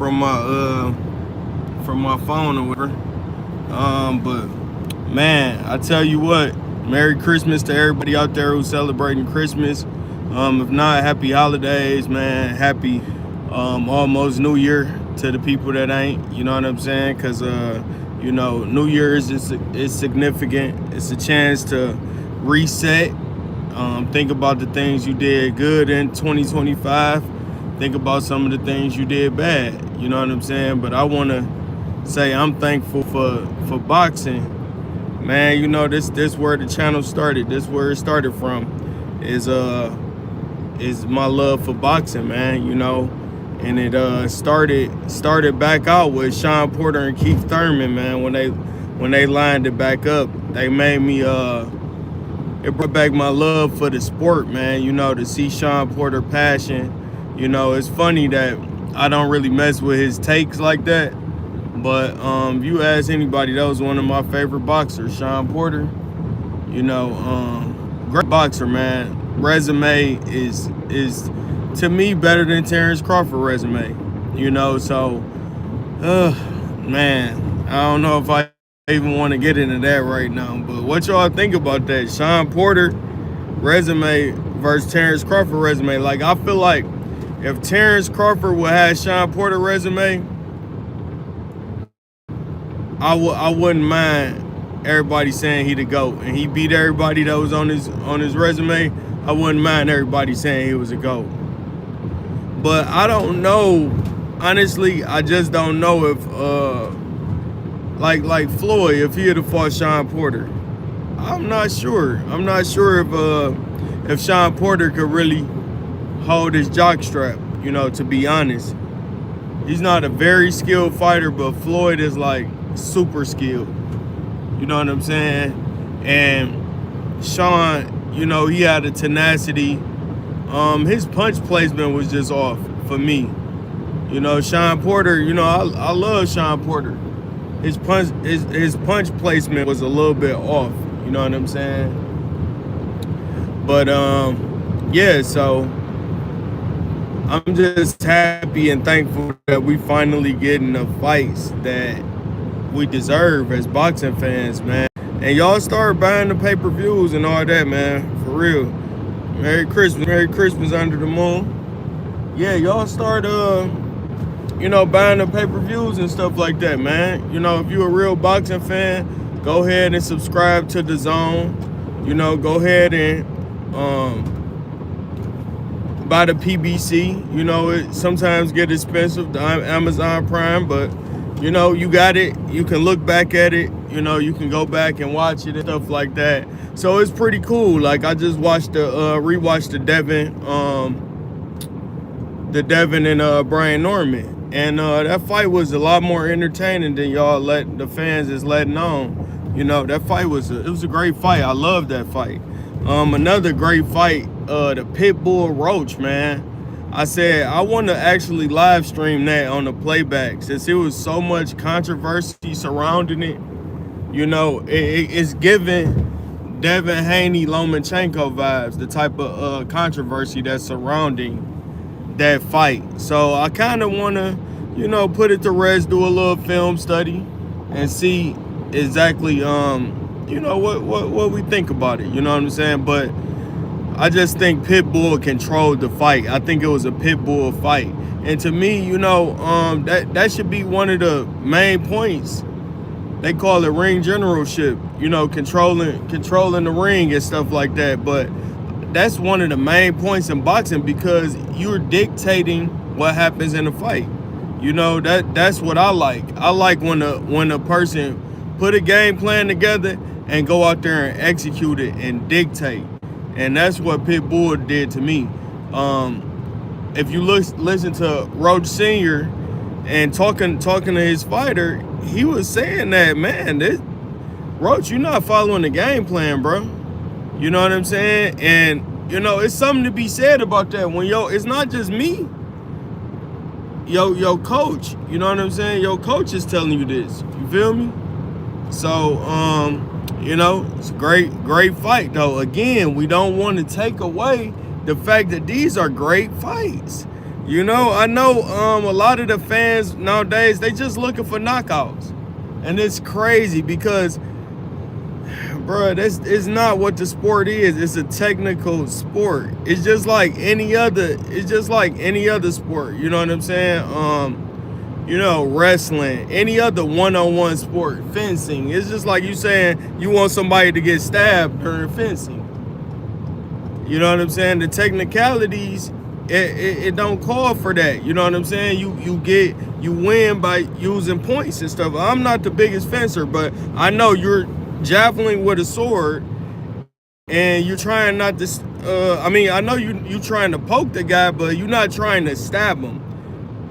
from my phone or whatever. But man, I tell you what, Merry Christmas to everybody out there who's celebrating Christmas. If not, happy holidays, man. Happy almost New Year to the people that ain't. You know what I'm saying? Cause New Year's is significant. It's a chance to reset. Think about the things you did good in 2025. Think about some of the things you did bad. You know what I'm saying? But I want to say I'm thankful for boxing, man. This where the channel started. This where it started from. Is my love for boxing, man. And it started back out with Sean Porter and Keith Thurman, man. When they lined it back up, they made me it brought back my love for the sport, man. To see Sean Porter passion. It's funny that I don't really mess with his takes like that. But if you ask anybody, that was one of my favorite boxers, Sean Porter. Great boxer, man. Resume is to me better than Terrence Crawford resume. So man, I don't know if I even want to get into that right now. But what y'all think about that? Sean Porter resume versus Terrence Crawford resume. Like, I feel like if Terrence Crawford would have Sean Porter resume, I wouldn't mind everybody saying he the GOAT, and he beat everybody that was on his resume. I wouldn't mind everybody saying he was a GOAT. But I don't know. Honestly, I just don't know if like Floyd, if he had fought Sean Porter. I'm not sure. I'm not sure if Sean Porter could really hold his jockstrap, to be honest. He's not a very skilled fighter, but Floyd is like super skilled. You know what I'm saying? And Sean, he had a tenacity. His punch placement was just off for me. Sean Porter, I love Sean Porter. His punch placement was a little bit off. You know what I'm saying? But yeah, so I'm just happy and thankful that we finally getting the fights that we deserve as boxing fans, man. And y'all start buying the pay-per-views and all that, man. For real. Merry Christmas under the moon. Yeah, y'all start buying the pay-per-views and stuff like that, man. If you're a real boxing fan, go ahead and subscribe to the Zone. Go ahead and buy the PBC. It sometimes get expensive, the Amazon Prime, but you got it. You can look back at it. You can go back and watch it and stuff like that. So it's pretty cool. Like, I just rewatched the Devin and Brian Norman, and that fight was a lot more entertaining than the fans is letting on. That fight was a great fight. I love that fight. Another great fight, the Pitbull Roach, man. I said I want to actually live stream that on the playback, since it was so much controversy surrounding it. It's giving Devin Haney Lomachenko vibes, the type of controversy that's surrounding that fight. So I kind of want to, put it to rest, do a little film study, and see exactly, what we think about it. You know what I'm saying? But I just think Pitbull controlled the fight. I think it was a Pitbull fight. And to me, that should be one of the main points. They call it ring generalship, controlling the ring and stuff like that. But that's one of the main points in boxing, because you're dictating what happens in the fight. That's what I like. I like when a person put a game plan together and go out there and execute it and dictate. And that's what Pitbull did to me. If you listen to Roach Sr. and talking to his fighter, he was saying that, man, Roach, you're not following the game plan, bro. You know what I'm saying? And, it's something to be said about that. When it's not just me. Yo coach, you know what I'm saying? Your coach is telling you this. You feel me? So, it's a great fight, though. Again, we don't want to take away the fact that these are great fights. You know, I know a lot of the fans nowadays, they just looking for knockouts. And it's crazy because, bro, this is not what the sport is. It's a technical sport. It's just like any other. It's just like any other sport. You know what I'm saying? You know, wrestling, any other one-on-one sport, fencing. It's just like you saying you want somebody to get stabbed during fencing. You know what I'm saying? The technicalities, it don't call for that. You know what I'm saying? You win by using points and stuff. I'm not the biggest fencer, but I know you're javelin with a sword and you're trying not to. I mean, I know you trying to poke the guy, but you're not trying to stab him.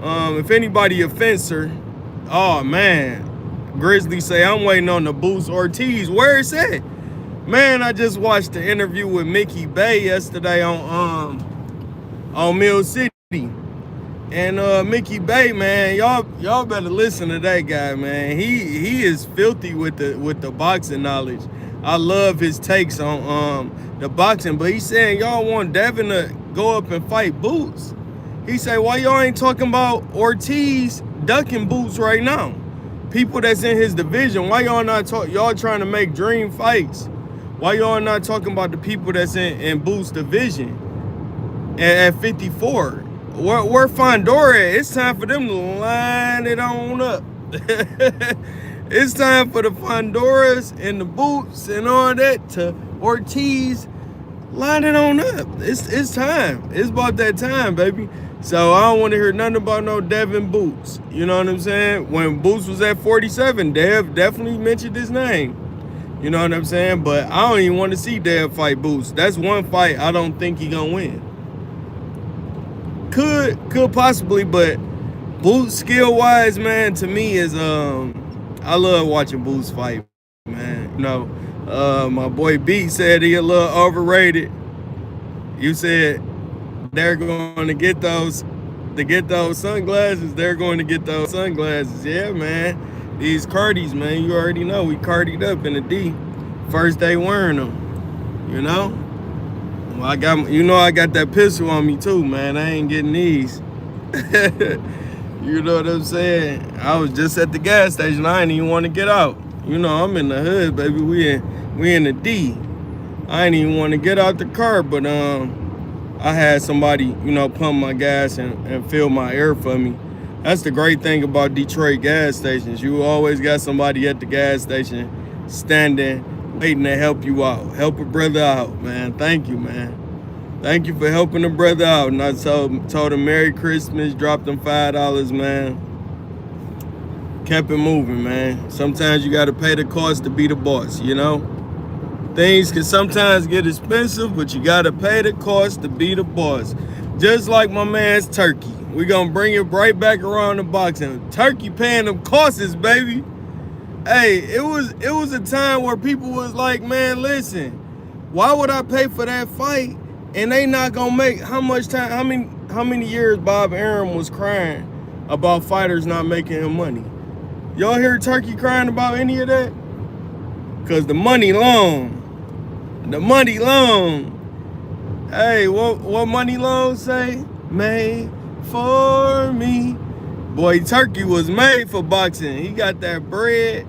If anybody a fencer, oh man, Grizzly say I'm waiting on the Boots Ortiz. Where is that? Man, I just watched the interview with Mickey Bay yesterday on Mill City. And Mickey Bay, man, y'all better listen to that guy, man. He is filthy with the boxing knowledge. I love his takes on the boxing, but he's saying y'all want Devin to go up and fight Boots. He say, why y'all ain't talking about Ortiz ducking Boots right now? People that's in his division, why y'all not y'all trying to make dream fights? Why y'all not talking about the people that's in Boots division at 54? Where Fondora at? It's time for them to line it on up. It's time for the Fondoras and the Boots and all that to Ortiz line it on up. It's time. It's about that time, baby. So I don't want to hear nothing about no Devin Boots. You know what I'm saying? When Boots was at 47, Dev definitely mentioned his name. You know what I'm saying? But I don't even want to see Dev fight Boots. That's one fight I don't think he gonna win. Could possibly, but Boots skill-wise, man, to me is I love watching Boots fight, man. You know, my boy Beat said he a little overrated. You said they're going to get those sunglasses. They're going to get those sunglasses. Yeah, man. These Cardis, man. You already know we Cardied up in the D. First day wearing them. You know. Well, I got that pistol on me too, man. I ain't getting these. You know what I'm saying? I was just at the gas station. I ain't even want to get out. You know, I'm in the hood, baby. We in the D. I ain't even want to get out the car, but I had somebody, you know, pump my gas and fill my air for me. That's the great thing about Detroit gas stations. You always got somebody at the gas station standing, waiting to help you out. Help a brother out, man. Thank you, man. Thank you for helping a brother out. And I told him Merry Christmas, dropped him $5, man. Kept it moving, man. Sometimes you got to pay the cost to be the boss, you know? Things can sometimes get expensive, but you gotta pay the cost to be the boss. Just like my man's Turkey. We gonna bring it right back around the boxing. Turkey paying them costs, baby. Hey, it was a time where people was like, man, listen, why would I pay for that fight? And they not gonna make how many years Bob Arum was crying about fighters not making him money. Y'all hear Turkey crying about any of that? Cause the money long. The money long. Hey, what money long say? Made for me. Boy, Turkey was made for boxing. He got that bread,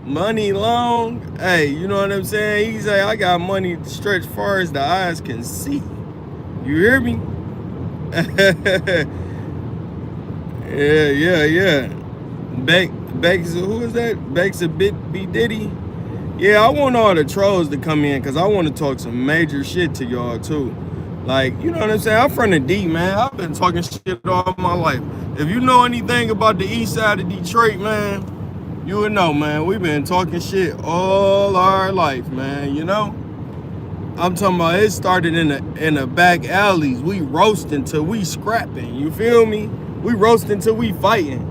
money long. Hey, you know what I'm saying? He say, I got money stretched far as the eyes can see. You hear me? Yeah. Bex, who is that? Bex a bit B Diddy. Yeah, I want all the trolls to come in because I want to talk some major shit to y'all too. Like, you know what I'm saying? I'm from the D, man. I've been talking shit all my life. If you know anything about the east side of Detroit, man, you would know, man. We've been talking shit all our life, man, you know? I'm talking about it started in the back alleys. We roasting till we scrapping, you feel me? We roasting till we fighting.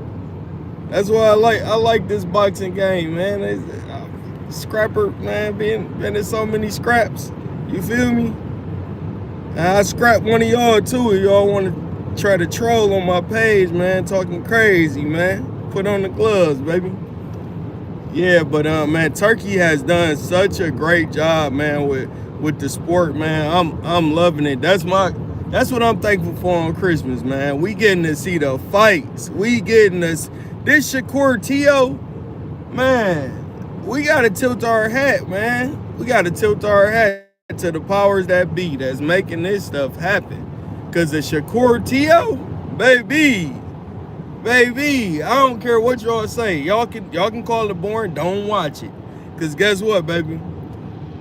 That's why I like this boxing game, man. Scrapper, man, been in so many scraps. You feel me? And I scrap one of y'all too if y'all want to try to troll on my page, man, talking crazy, man. Put on the gloves, baby. Yeah, but man, Turkey has done such a great job, man, with the sport, man. I'm loving it. That's my That's what I'm thankful for on Christmas, man. We getting to see the fights. We getting this Shakur Tio, man. We gotta tilt our hat, man. We gotta tilt our hat to the powers that be that's making this stuff happen. Cause the Shakur Tio, baby, I don't care what y'all say. Y'all can call it boring. Don't watch it. Cause guess what, baby?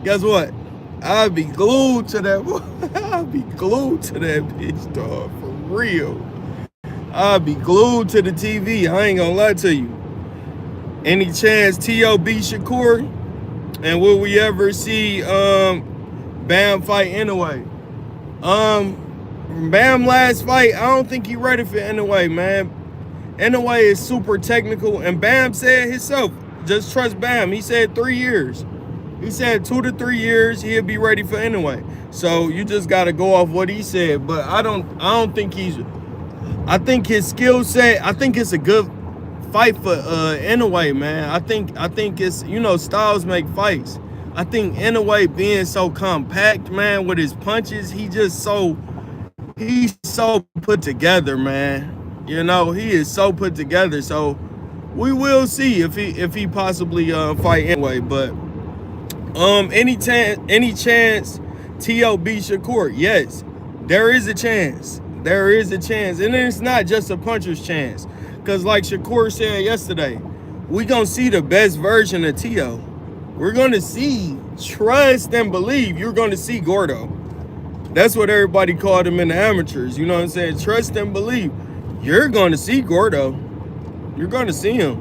Guess what? I'll be glued to that. I'll be glued to that bitch, dog. For real. I'll be glued to the TV. I ain't gonna lie to you. Any chance T.O. beat Shakur? And will we ever see Bam fight anyway? Bam last fight, I don't think he ready for anyway, man. Anyway is super technical, and Bam said himself, just trust Bam. He said 3 years. He said 2 to 3 years he'll be ready for anyway. So you just gotta go off what he said. But I don't think I think his skill set, I think it's a good fight for Inoue, man. I think it's, styles make fights. I think Inoue being so compact, man, with his punches, he's so put together, man. He is so put together. So we will see if he possibly fight anyway. But any chance T.O. beat Shakur? Yes, there is a chance. There is a chance, and it's not just a puncher's chance. Cause like Shakur said yesterday, we gonna see the best version of T.O. We're gonna see, trust and believe. You're gonna see Gordo. That's what everybody called him in the amateurs. You know what I'm saying? Trust and believe. You're gonna see Gordo. You're gonna see him.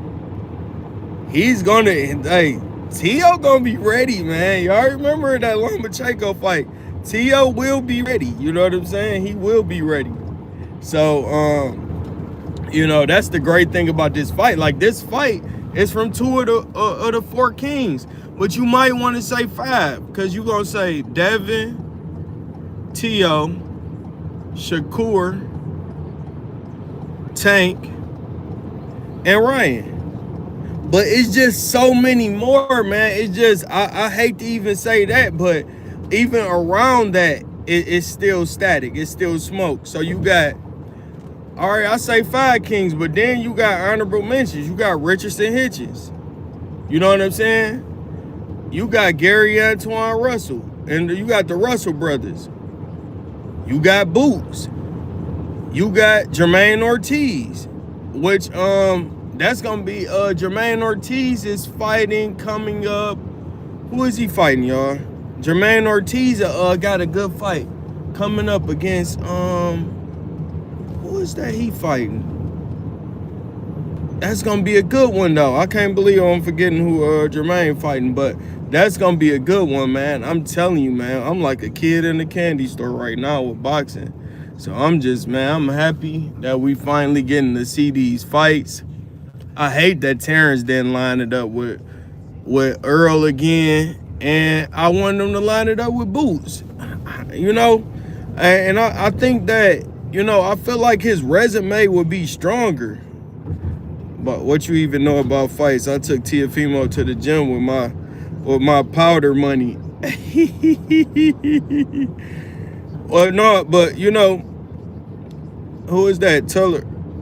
He's gonna, hey, T.O. gonna be ready, man. Y'all remember that Lomachenko fight? T.O. will be ready. You know what I'm saying? He will be ready. So, that's the great thing about this fight. Like, this fight is from 2 of the 4 kings. But you might want to say 5. Because you're going to say Devin, T.O., Shakur, Tank, and Ryan. But it's just so many more, man. It's just, I hate to even say that, but even around that, it's still static. It's still smoke. So you got, all right, I say 5 kings, but then you got honorable mentions. You got Richardson Hitchens. You know what I'm saying? You got Gary Antoine Russell. And you got the Russell brothers. You got Boots. You got Jermaine Ortiz, which, that's going to be, Jermaine Ortiz is fighting coming up. Who is he fighting, y'all? Jermaine Ortiz got a good fight coming up against, who is that he fighting? That's going to be a good one, though. I can't believe I'm forgetting who Jermaine fighting, but that's going to be a good one, man. I'm telling you, man, I'm like a kid in the candy store right now with boxing. So I'm happy that we finally getting to see these fights. I hate that Terrence didn't line it up with Earl again, and I want them to line it up with Boots. And I think that, I feel like his resume would be stronger. But what you even know about fights? I took Teofimo to the gym with my powder money. Well, no, but who is that?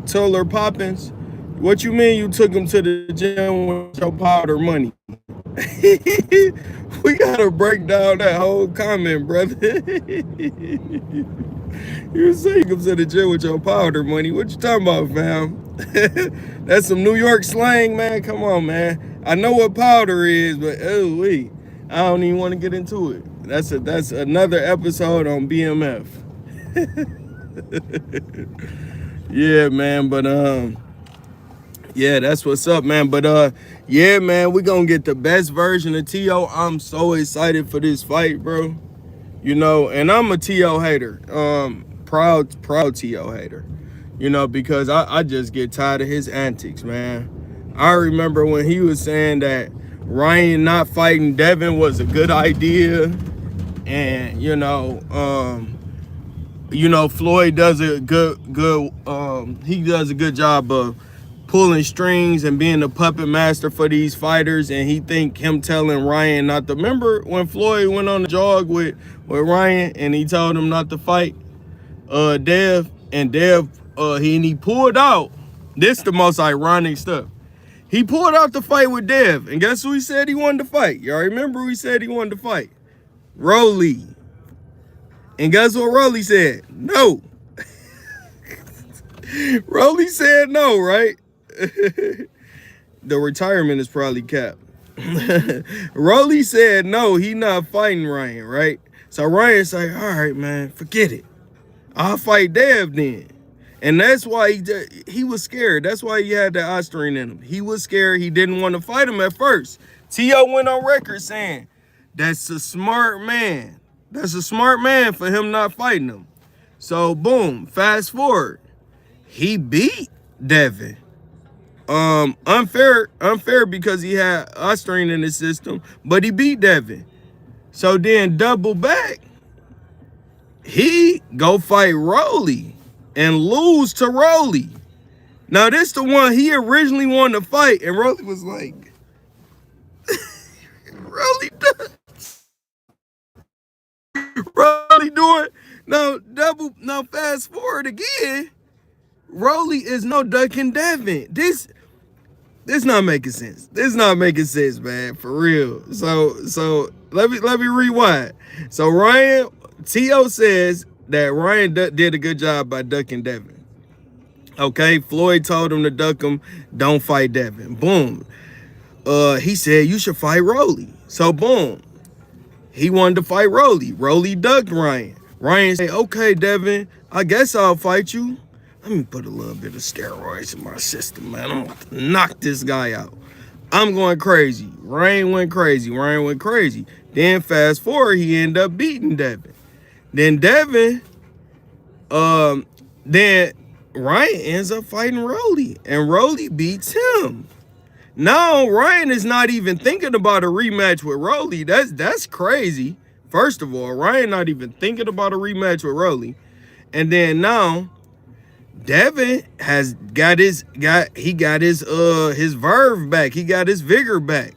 Tuller Poppins? What you mean you took him to the gym with your powder money? We gotta break down that whole comment, brother. You say you come to the gym with your powder money. What you talking about, fam? That's some New York slang, man. Come on, man. I know what powder is, but I don't even want to get into it. That's another episode on BMF. Yeah, man, but yeah, that's what's up, man. But yeah, man, we gonna get the best version of T.O. I'm so excited for this fight, bro. And I'm a T.O. hater. Proud T.O. hater. Because I just get tired of his antics, man. I remember when he was saying that Ryan not fighting Devin was a good idea. And, Floyd does a he does a good job of pulling strings and being the puppet master for these fighters, and he think him telling Ryan not to. Remember when Floyd went on the jog with Ryan and he told him not to fight? Dev, and Dev, he pulled out. This the most ironic stuff. He pulled out the fight with Dev, and guess who he said he wanted to fight? Y'all remember who he said he wanted to fight? Rolly. And guess what Rolly said? No. Rolly said no, right? The retirement is probably capped. Rolly said no, he not fighting Ryan, right? So Ryan's like, all right, man, forget it. I'll fight Dev then. And that's why he was scared. That's why he had the Austrian in him. He was scared. He didn't want to fight him at first. T.O. went on record saying, that's a smart man. That's a smart man for him not fighting him. So, boom, fast forward. He beat Devin. Unfair because he had Austrian in his system, but he beat Devin. So then double back, he go fight Rolly and lose to Rolly. Now this the one he originally wanted to fight, and Rolly was like, Rolly doing now fast forward again. Rolly is no ducking Devin. This not making sense. This not making sense, man, for real. So let me rewind. So Ryan, T.O. says that Ryan did a good job by ducking Devin. Okay, Floyd told him to duck him, don't fight Devin. Boom. He said you should fight Rolly. So boom. He wanted to fight Rolly. Rolly ducked Ryan. Ryan said, okay, Devin, I guess I'll fight you. Let me put a little bit of steroids in my system, man. I'm about to knock this guy out. I'm going crazy. Ryan went crazy. Then fast forward, he ended up beating Devin. Then Devin, then Ryan ends up fighting Rolly, and Rolly beats him. Now Ryan is not even thinking about a rematch with Rolly. That's crazy. First of all, Ryan not even thinking about a rematch with Rolly, and then now Devin has got his verve back. He got his vigor back.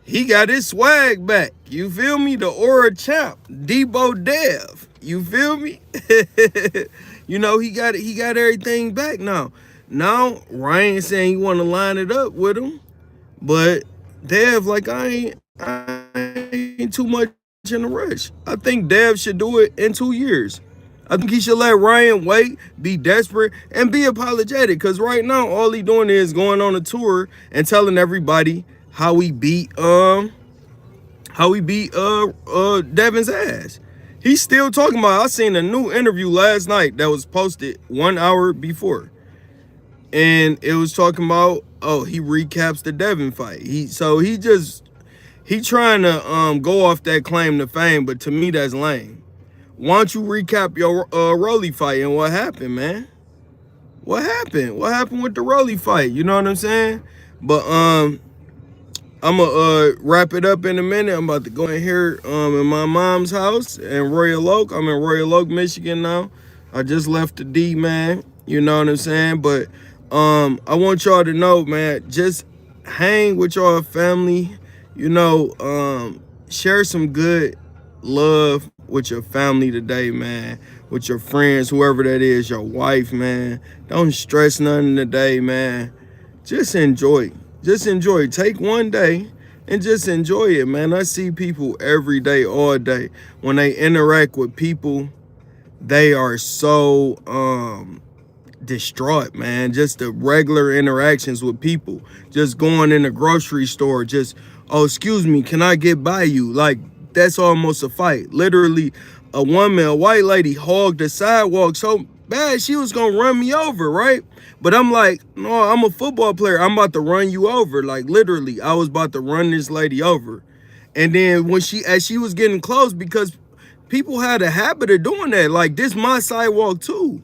He got his swag back. You feel me? The aura champ, Debo Dev. You feel me? You know, he got everything back now. Now Ryan saying he want to line it up with him, but Dev like I ain't too much in a rush. I think Dev should do it in 2 years. I think he should let Ryan wait, be desperate, and be apologetic. Because right now, all he doing is going on a tour and telling everybody how he beat Devin's ass. He's still talking about, I seen a new interview last night that was posted 1 hour before. And it was talking about, he recaps the Devin fight. He trying to go off that claim to fame, but to me, that's lame. Why don't you recap your Rolly fight and what happened, man? What happened? What happened with the Rolly fight? You know what I'm saying? But I'm gonna wrap it up in a minute. I'm about to go in here in my mom's house in Royal Oak. I'm in Royal Oak, Michigan now. I just left the D, man. You know what I'm saying? But I want y'all to know, man, just hang with y'all family. You know, share some good love with your family today, man, with your friends, whoever that is, your wife, man. Don't stress nothing today, man. Just enjoy. Take one day and just enjoy it, man. I see people every day, all day. When they interact with people, they are so distraught, man. Just the regular interactions with people. Just going in the grocery store, just, oh, excuse me, can I get by you? Like, that's almost a fight. Literally, a white lady, hogged the sidewalk so bad she was gonna run me over, right? But I'm like, no, I'm a football player. I'm about to run you over. Like, literally, I was about to run this lady over. And then as she was getting close, because people had a habit of doing that. Like, this my sidewalk too.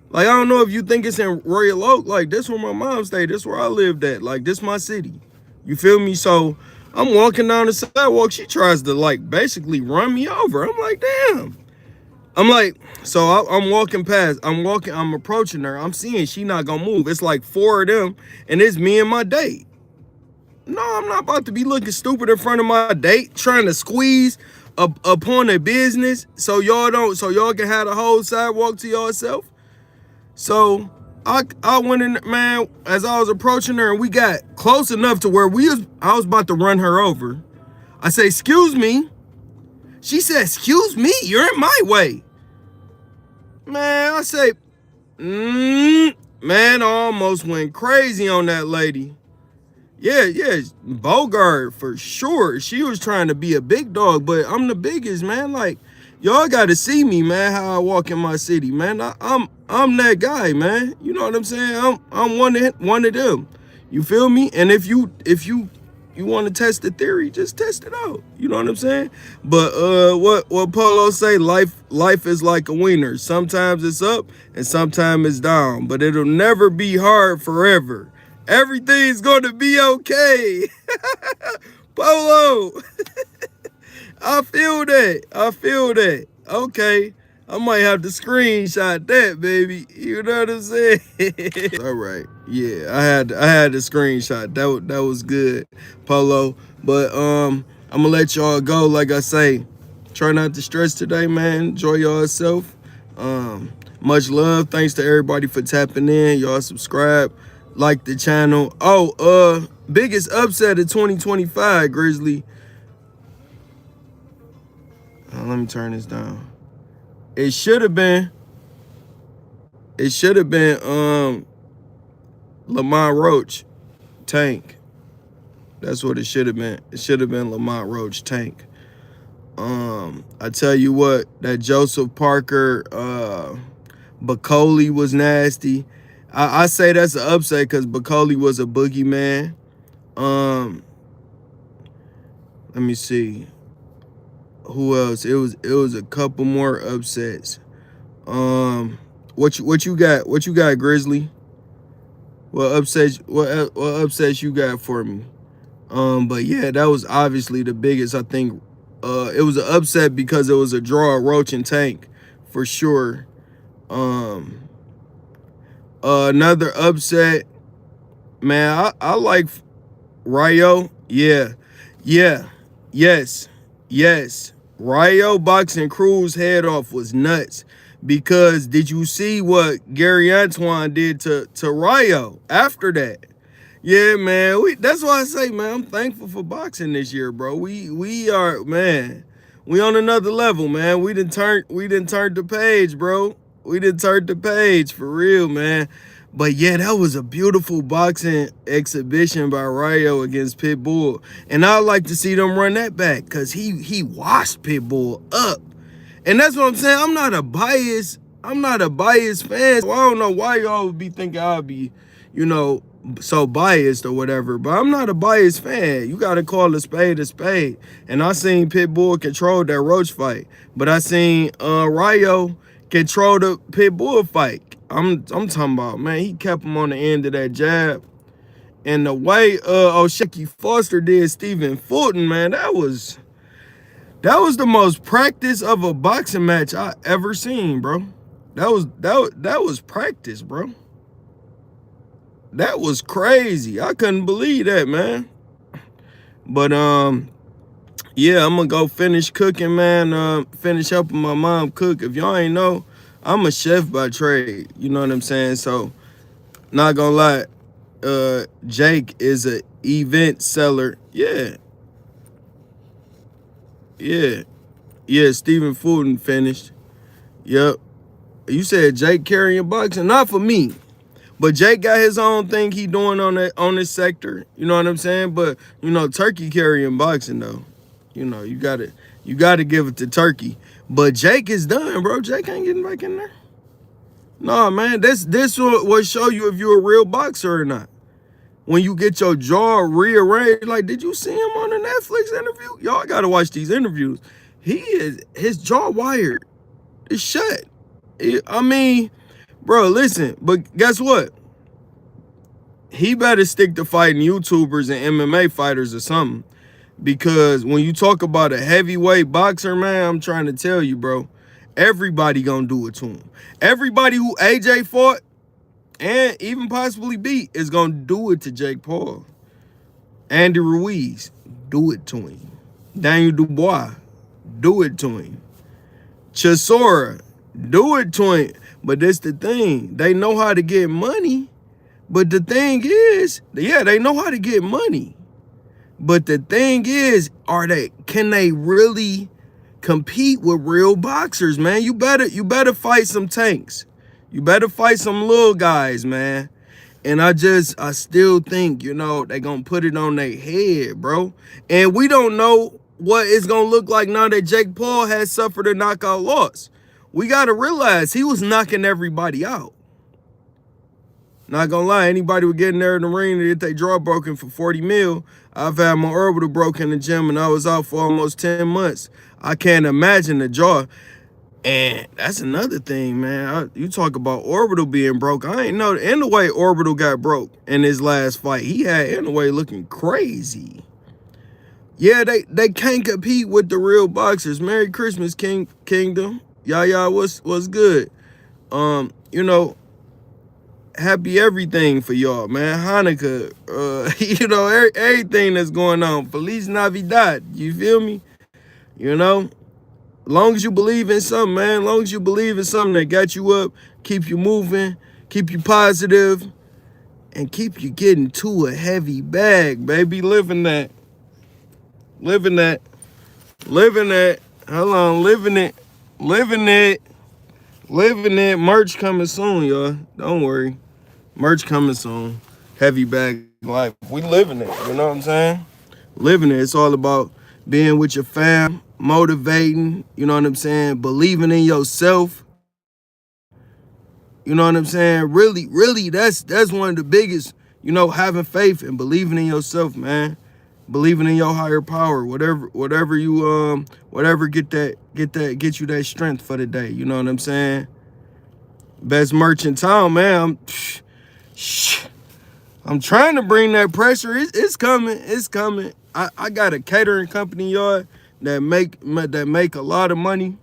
Like, I don't know if you think it's in Royal Oak. Like, this where my mom stayed. This where I lived at. Like, this my city. You feel me? So I'm walking down the sidewalk. She tries to, like, basically run me over. I'm like, damn. I'm like, so I'm walking past. I'm approaching her. I'm seeing she not gonna move. It's like 4 of them, and it's me and my date. No, I'm not about to be looking stupid in front of my date, trying to squeeze upon a business, so y'all can have the whole sidewalk to yourself. So I went in, man, as I was approaching her, and we got close enough to where I was about to run her over. I say, excuse me. She said, excuse me, you're in my way. Man, I say, man, I almost went crazy on that lady. Yeah, Bogart for sure. She was trying to be a big dog, but I'm the biggest, man. Like, y'all got to see me, man, how I walk in my city, man. I'm that guy, man. You know what I'm saying? I'm one of them. You feel me? And if you want to test the theory, just test it out. You know what I'm saying? But what Polo say, life is like a wiener. Sometimes it's up and sometimes it's down, but it'll never be hard forever. Everything's gonna be okay. Polo. I feel that. Okay. I might have to screenshot that, baby. You know what I'm saying? All right. Yeah, I had to screenshot. That was good, Polo. But I'm gonna let y'all go. Like I say, try not to stress today, man. Enjoy yourself. Much love. Thanks to everybody for tapping in. Y'all subscribe, like the channel. Oh, biggest upset of 2025, Grizzly. Let me turn this down. It should have been Lamont Roach, Tank. That's what it should have been. It should have been Lamont Roach, Tank. I tell you what, that Joseph Parker, Bacoli was nasty. I say that's an upset because Bacoli was a boogeyman. Let me see. Who else? It was a couple more upsets. What you got? What you got, Grizzly? What upsets you got for me? But yeah, that was obviously the biggest. I think it was an upset because it was a draw, Roach and Tank, for sure. Another upset, man. I like Rayo. Yes. Rayo boxing Cruz head off was nuts, because did you see what Gary Antoine did to Rayo after that? Yeah, man. That's why I say, man, I'm thankful for boxing this year, bro. We are, man. We on another level, man. We done turned the page, bro. We done turned the page for real, man. But yeah, that was a beautiful boxing exhibition by Rayo against Pitbull. And I'd like to see them run that back, because he washed Pitbull up. And that's what I'm saying. I'm not a biased fan. So I don't know why y'all would be thinking I'd be, so biased or whatever. But I'm not a biased fan. You gotta call a spade a spade. And I seen Pitbull control that Roach fight. But I seen Rayo control the Pitbull fight. I'm talking about, man, he kept him on the end of that jab. And the way Shaky Foster did Stephen Fulton, man, that was the most practice of a boxing match I ever seen, bro. That was practice, bro. That was crazy. I couldn't believe that, man. But yeah, I'm gonna go finish cooking, man. Finish helping my mom cook. If y'all ain't know, I'm a chef by trade. You know what I'm saying? So, not gonna lie, Jake is an event seller. Yeah, Stephen Fulton finished. Yep. You said Jake carrying boxing? Not for me. But Jake got his own thing he doing on this sector. You know what I'm saying? But, Turkey carrying boxing, though. You gotta give it to Turkey. But Jake is done, bro. Jake ain't getting back in there. No, man. This will show you if you're a real boxer or not. When you get your jaw rearranged, like, did you see him on the Netflix interview? Y'all gotta watch these interviews. His jaw wired. It's shut. I mean, bro, listen, but guess what? He better stick to fighting YouTubers and MMA fighters or something. Because when you talk about a heavyweight boxer, man, I'm trying to tell you, bro, everybody gonna do it to him. Everybody who AJ fought and even possibly beat is gonna do it to Jake Paul. Andy Ruiz, do it to him. Daniel Dubois, Do it to him. Chisora, do it to him. But that's the thing. They know how to get money. But the thing is, yeah, they know how to get money. But the thing is, can they really compete with real boxers, man? You better fight some tanks. You better fight some little guys, man. And I still think, they gonna put it on their head, bro. And we don't know what it's gonna look like now that Jake Paul has suffered a knockout loss. We gotta realize he was knocking everybody out. Not gonna lie, anybody would get in there in the ring and get their jaw broken for 40 mil. I've had my orbital broken in the gym and I was out for almost 10 months. I can't imagine the jaw. And that's another thing, man. You talk about Orbital being broke. I ain't know. And the way Orbital got broke in his last fight, he had Inoue looking crazy. Yeah, they can't compete with the real boxers. Merry Christmas, Kingdom. Yaya, what's good? Happy everything for y'all, man. Hanukkah, everything that's going on. Feliz Navidad. You feel me? Long as you believe in something, man. Long as you believe in something that got you up, keep you moving, keep you positive, and keep you getting to a heavy bag, baby. Living that. Hold on, living it. Merch coming soon, y'all. Don't worry. Merch coming soon. Heavy bag life. We living it, you know what I'm saying? Living it. It's all about being with your fam, motivating, you know what I'm saying? Believing in yourself. You know what I'm saying? Really, that's one of the biggest, having faith and believing in yourself, man. Believing in your higher power, whatever get you that strength for the day. You know what I'm saying? Best merch in town, man. I'm trying to bring that pressure. It's coming. It's coming. I got a catering company, y'all, that make a lot of money.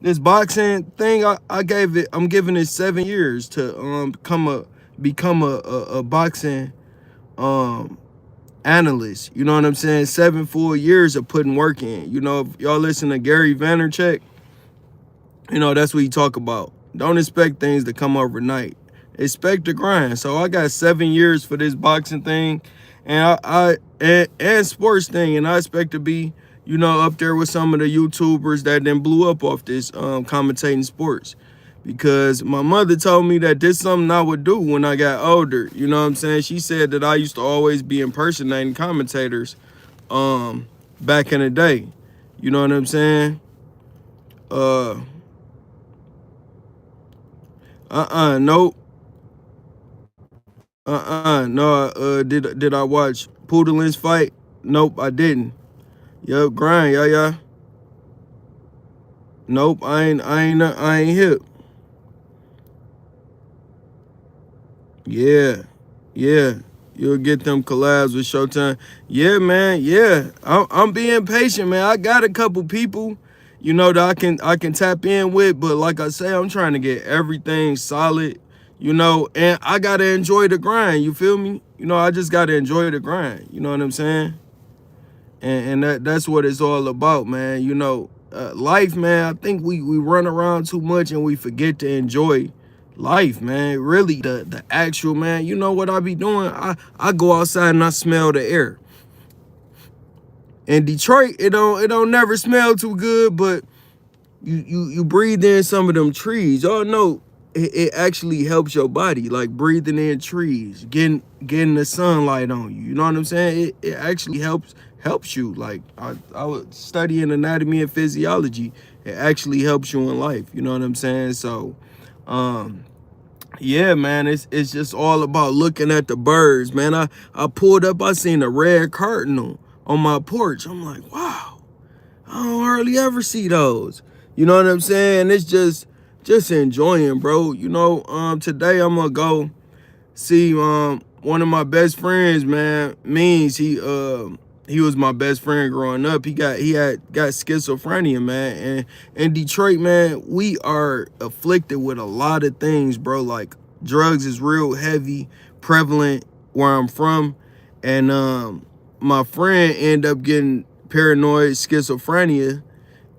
This boxing thing, I'm giving it 7 years to become a boxing analyst. You know what I'm saying? 7 full years of putting work in. If y'all listen to Gary Vaynerchuk, that's what he talk about. Don't expect things to come overnight. Expect the grind. So I got 7 years for this boxing thing, and and sports thing, and I expect to be, up there with some of the YouTubers that then blew up off this commentating sports. Because my mother told me that this is something I would do when I got older. You know what I'm saying? She said that I used to always be impersonating commentators back in the day. You know what I'm saying? Nope. No, did I watch Poodle's fight? Nope, I didn't. Yup, grind, yeah. Nope, I ain't hip. Yeah. You'll get them collabs with Showtime. Yeah, man. Yeah, I'm being patient, man. I got a couple people, that I can tap in with, but like I say, I'm trying to get everything solid, and I gotta enjoy the grind. You feel me? I just gotta enjoy the grind. You know what I'm saying? And that's what it's all about, man. Life, man. I think we run around too much and we forget to enjoy life, man. Really, the actual, man. You know what I be doing? I go outside and I smell the air. In Detroit, it don't never smell too good, but you breathe in some of them trees. Y'all know it actually helps your body, like breathing in trees, getting the sunlight on you. You know what I'm saying? It actually helps you. Like I was studying anatomy and physiology. It actually helps you in life. You know what I'm saying? So, yeah, man, it's just all about looking at the birds, man. I pulled up, I seen a red cardinal on my porch. I'm like, wow, I don't hardly ever see those. You know what I'm saying? It's just enjoying, bro. Today I'm gonna go see one of my best friends, man. Means he was my best friend growing up. He got schizophrenia, man. And in Detroit, man, we are afflicted with a lot of things, bro. Like drugs is real heavy, prevalent where I'm from. And my friend ended up getting paranoid schizophrenia.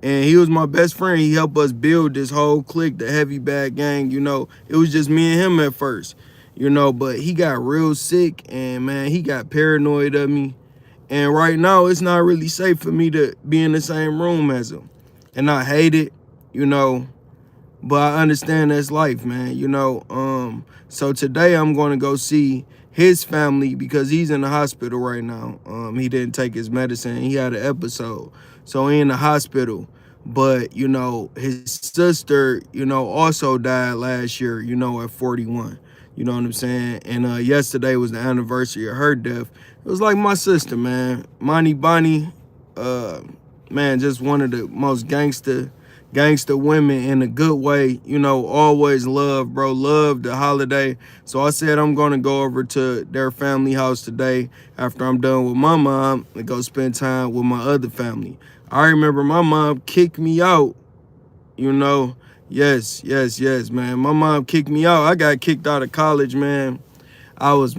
And he was my best friend. He helped us build this whole clique, the Heavy Bag Gang. You know, it was just me and him at first, you know, but he got real sick and man, he got paranoid of me. And right now, it's not really safe for me to be in the same room as him. And I hate it, you know, but I understand that's life, man, you know. So today I'm going to go see his family because he's in the hospital right now. He didn't take his medicine. He had an episode. So he in the hospital. But, you know, his sister, you know, also died last year, you know, at 41. You know what I'm saying? And yesterday was the anniversary of her death. It was like my sister, man. Monty Bonnie, man, just one of the most gangster women in a good way, you know, always love, bro, love the holiday. So I said I'm going to go over to their family house today after I'm done with my mom and go spend time with my other family. I remember my mom kicked me out, you know. Yes, man. My mom kicked me out. I got kicked out of college, man. I was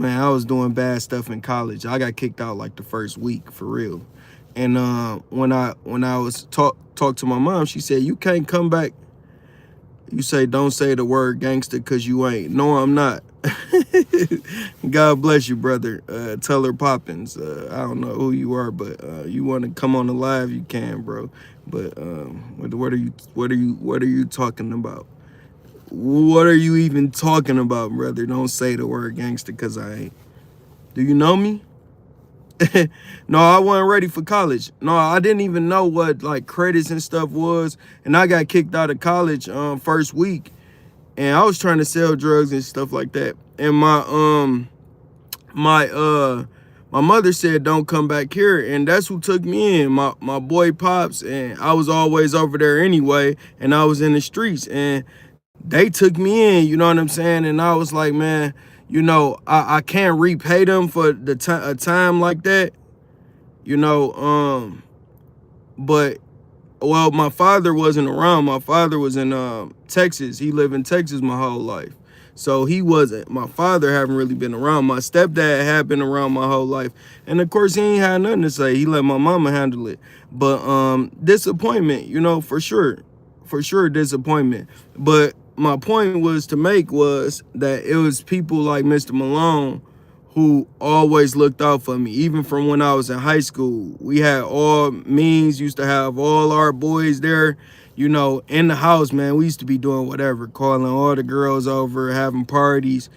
doing bad stuff in college. I got kicked out like the first week, for real. And when I was talk to my mom, she said, "You can't come back. You say don't say the word gangster because you ain't." No, I'm not. God bless you, brother. Teller Poppins. I don't know who you are, but you want to come on the live, you can, bro. But what are you talking about? What are you even talking about, brother? Don't say the word gangster because I ain't. Do you know me? No, I wasn't ready for college. No, I didn't even know what like credits and stuff was. And I got kicked out of college first week. And I was trying to sell drugs and stuff like that. And my mother said don't come back here, and that's who took me in. My boy Pops, and I was always over there anyway, and I was in the streets, and they took me in, you know what I'm saying? And I was like, man, you know, I can't repay them for a time like that, you know. But well, my father wasn't around. My father was in Texas. He lived in Texas my whole life. So he wasn't, my father haven't really been around. My stepdad had been around my whole life. And of course he ain't had nothing to say. He let my mama handle it. But disappointment, you know, for sure disappointment. But my point was to make was that it was people like Mr. Malone who always looked out for me, even from when I was in high school. We had all means, used to have all our boys there, you know, in the house, man. We used to be doing whatever, calling all the girls over, having parties,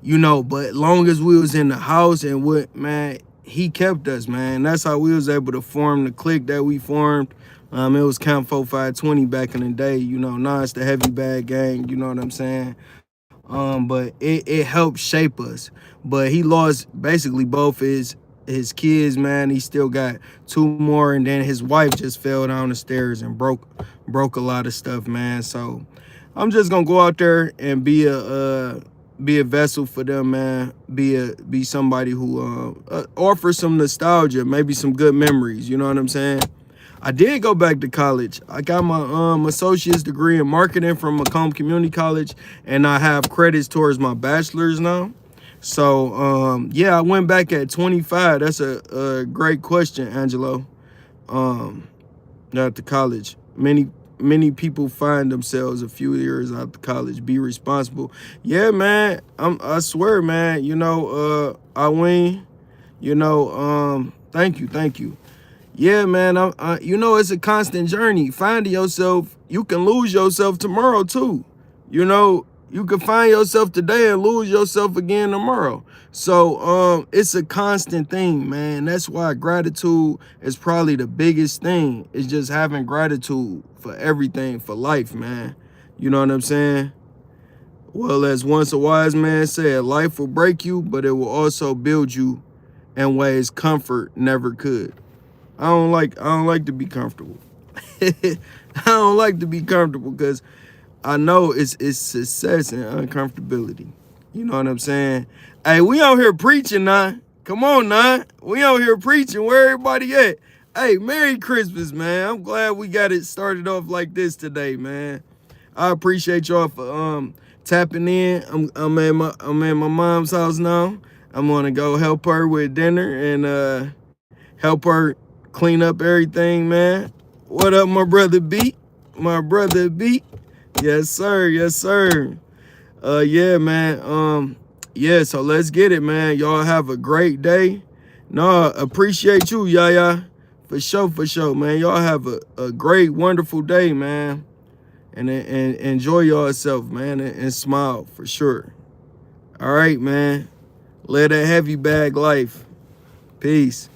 you know, but long as we was in the house and what, man, he kept us, man. That's how we was able to form the clique that we formed. It was Camp 4520 back in the day, you know. Now it's the Heavy Bag Gang, you know what I'm saying? But it helped shape us. But he lost basically both his kids, man. He still got 2 more, and then his wife just fell down the stairs and broke a lot of stuff, man. So I'm just gonna go out there and be a vessel for them, man. Be somebody who offers some nostalgia, maybe some good memories, you know what I'm saying? I did go back to college. I got my associate's degree in marketing from Macomb Community College, and I have credits towards my bachelor's now. So, yeah, I went back at 25. That's a great question, Angelo. At the college. Many people find themselves a few years after college. Be responsible. Yeah, man. I swear, man. You know, Alwyn, you know, thank you. Yeah, man, you know, it's a constant journey. Finding yourself, you can lose yourself tomorrow too. You know, you can find yourself today and lose yourself again tomorrow. So it's a constant thing, man. That's why gratitude is probably the biggest thing. It's just having gratitude for everything, for life, man. You know what I'm saying? Well, as once a wise man said, life will break you, but it will also build you in ways comfort never could. I don't like to be comfortable. I don't like to be comfortable because I know it's success and uncomfortability. You know what I'm saying? Hey, we out here preaching now. Come on now. We out here preaching. Where everybody at? Hey, Merry Christmas, man. I'm glad we got it started off like this today, man. I appreciate y'all for tapping in. I'm at my mom's house now. I'm gonna go help her with dinner and help her clean up everything, man. What up, my brother B? My brother B. Yes, sir. Yes, sir. Yeah, man. Yeah, so let's get it, man. Y'all have a great day. No, appreciate you, Yaya. For sure, man. Y'all have a great, wonderful day, man. And enjoy yourself, man, and smile for sure. All right, man. Live that heavy bag life. Peace.